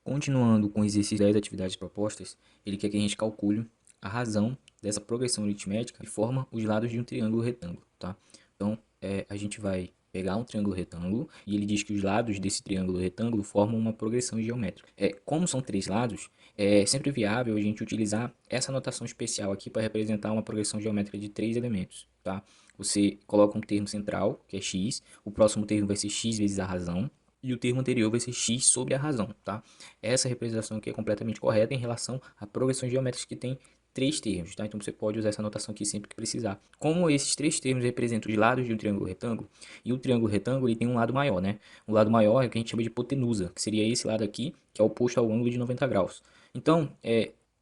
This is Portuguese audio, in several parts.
Continuando com o exercício das atividades propostas, ele quer que a gente calcule a razão dessa progressão aritmética que forma os lados de um triângulo retângulo, tá? Então, a gente vai pegar um triângulo retângulo e ele diz que os lados desse triângulo retângulo formam uma progressão geométrica. Como são três lados, é sempre viável a gente utilizar essa notação especial aqui para representar uma progressão geométrica de três elementos, tá? Você coloca um termo central, que é x, o próximo termo vai ser x vezes a razão, e o termo anterior vai ser x sobre a razão, tá? Essa representação aqui é completamente correta em relação a progressões geométricas que tem três termos, tá? Então você pode usar essa notação aqui sempre que precisar. Como esses três termos representam os lados de um triângulo retângulo, e o triângulo retângulo ele tem um lado maior, né? Um lado maior é o que a gente chama de hipotenusa, que seria esse lado aqui, que é oposto ao ângulo de 90 graus. Então,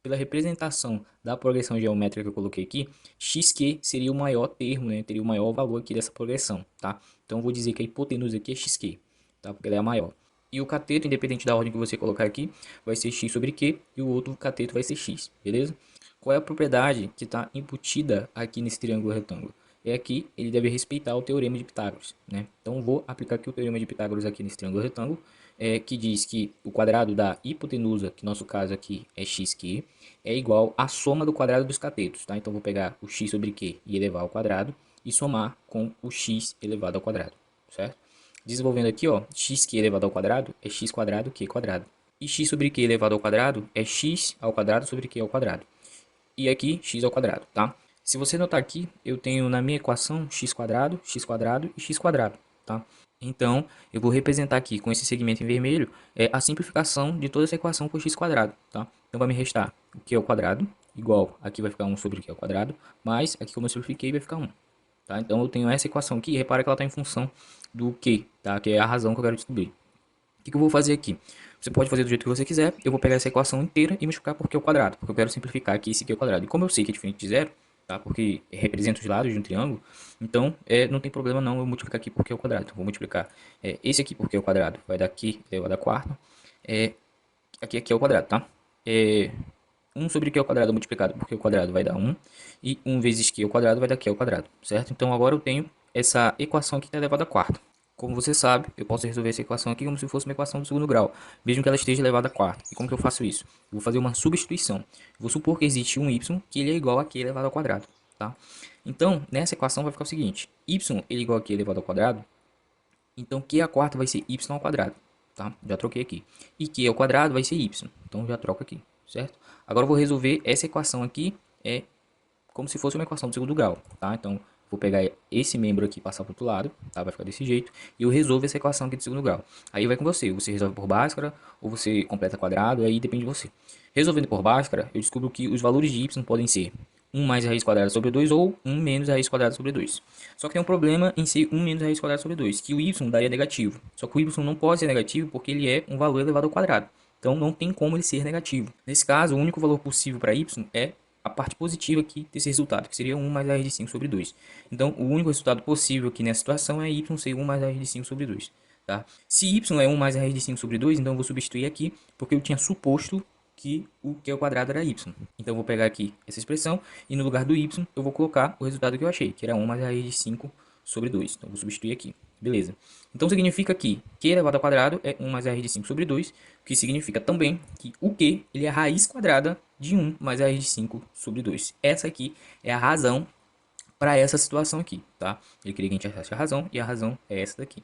pela representação da progressão geométrica que eu coloquei aqui, xq seria o maior termo, né? Teria o maior valor aqui dessa progressão, tá? Então eu vou dizer que a hipotenusa aqui é xq, tá? Porque ela é a maior. E o cateto, independente da ordem que você colocar aqui, vai ser x sobre q e o outro cateto vai ser x, beleza? Qual é a propriedade que está embutida aqui nesse triângulo retângulo? É que ele deve respeitar o teorema de Pitágoras, né? Então vou aplicar aqui o teorema de Pitágoras aqui nesse triângulo retângulo, que diz que o quadrado da hipotenusa, que no nosso caso aqui é xq, é igual à soma do quadrado dos catetos, tá? Então vou pegar o x sobre q e elevar ao quadrado e somar com o x elevado ao quadrado, certo? Desenvolvendo aqui, ó, xq elevado ao quadrado é x quadrado q quadrado. E x sobre q elevado ao quadrado é x ao quadrado sobre q ao quadrado. E aqui x ao quadrado, tá? Se você notar aqui, eu tenho na minha equação x quadrado e x quadrado, tá? Então, eu vou representar aqui com esse segmento em vermelho a simplificação de toda essa equação por x quadrado, tá? Então vai me restar o q ao quadrado, igual, aqui vai ficar 1 sobre o q ao quadrado, mais aqui como eu simplifiquei vai ficar 1. Tá? Então eu tenho essa equação aqui, repara que ela está em função do q, tá? Que é a razão que eu quero descobrir. O que eu vou fazer aqui? Você pode fazer do jeito que você quiser, eu vou pegar essa equação inteira e multiplicar por q ao quadrado, porque eu quero simplificar aqui esse q ao quadrado. E como eu sei que é diferente de zero, tá? Porque representa os lados de um triângulo, então não tem problema não eu multiplicar aqui por q ao quadrado. Então vou multiplicar esse aqui por q ao quadrado, vai dar q elevado a quarta, aqui é q ao quadrado, tá? 1 sobre q ao quadrado multiplicado por q ao quadrado vai dar 1. E 1 vezes q ao quadrado vai dar q ao quadrado, certo? Então agora eu tenho essa equação aqui elevada a quarta. Como você sabe, eu posso resolver essa equação aqui como se fosse uma equação do segundo grau, mesmo que ela esteja elevada a quarta. E como que eu faço isso? Eu vou fazer uma substituição. Eu vou supor que existe um y que ele é igual a q elevado ao quadrado, tá? Então, nessa equação vai ficar o seguinte. Y ele é igual a q elevado ao quadrado. Então, q à quarta vai ser y ao quadrado, tá? Já troquei aqui. E q ao quadrado vai ser y. Então, já troco aqui, certo? Agora eu vou resolver essa equação aqui como se fosse uma equação do segundo grau, tá? Então, vou pegar esse membro aqui e passar para o outro lado, tá? Vai ficar desse jeito. E eu resolvo essa equação aqui do segundo grau. Aí vai com você. Você resolve por Bhaskara ou você completa quadrado, aí depende de você. Resolvendo por Bhaskara, eu descubro que os valores de y podem ser 1 mais a raiz quadrada sobre 2 ou 1 menos a raiz quadrada sobre 2. Só que tem um problema em ser 1 menos a raiz quadrada sobre 2, que o y daria negativo. Só que o y não pode ser negativo porque ele é um valor elevado ao quadrado. Então não tem como ele ser negativo. Nesse caso, o único valor possível para y é a parte positiva aqui desse resultado, que seria 1 mais a raiz de 5 sobre 2. Então, o único resultado possível aqui nessa situação é y ser 1 mais a raiz de 5 sobre 2. Tá? Se y é 1 mais a raiz de 5 sobre 2, então eu vou substituir aqui, porque eu tinha suposto que o q ao quadrado era y. Então, eu vou pegar aqui essa expressão e no lugar do y, eu vou colocar o resultado que eu achei, que era 1 mais a raiz de 5 sobre 2. Então, eu vou substituir aqui. Beleza. Então, significa que q elevado ao quadrado é 1 mais a raiz de 5 sobre 2, o que significa também que o q ele é a raiz quadrada de 1 mais a raiz de 5 sobre 2. Essa aqui é a razão para essa situação aqui, tá? Ele queria que a gente achasse a razão, e a razão é essa daqui.